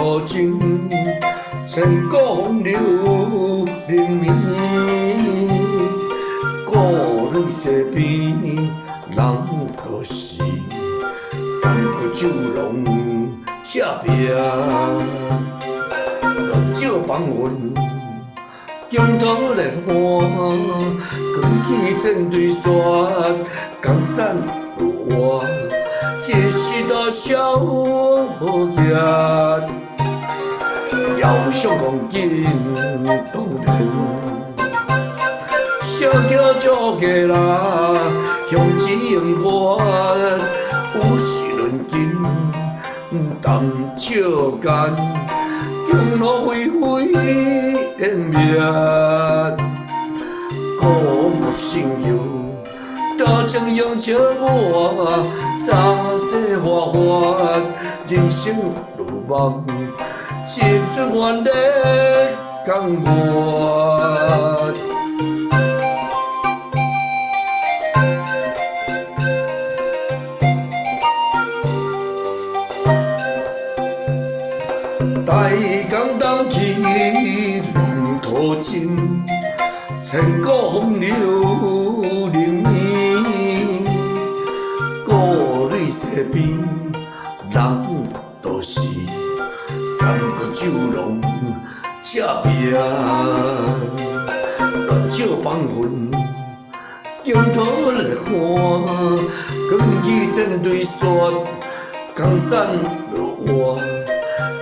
古今，千古风流人面。故里西边人多是，三国酒龙赤壁，乱石放云。江头莲花，光起千堆雪，江山路外，这是道小爷。遥想光景当然，小桥做家啦，向前迎花，有时论斤，谈笑间。江路飞飞烟灭，古木新友，多情用笑我，早世花花，人生路茫，一阵愿的感觉。大江东去浪淘尽，千古风流人面。故里西边人多是，三国酒龙赤壁。乱石放云，江头来看，光起千堆雪，江山路外。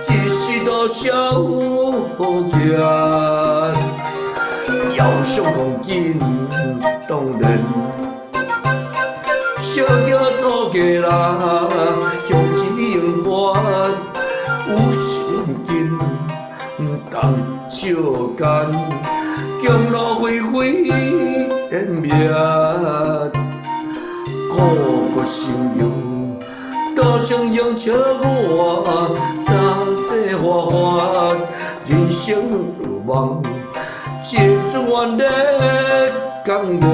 这是道小爷，遥想光景当然，小桥做家啦，向前迎花，有时论斤，谈笑间，江路飞飞烟灭，故国心友。多情用笑我，早世花花，人生路茫，一阵愿的感觉。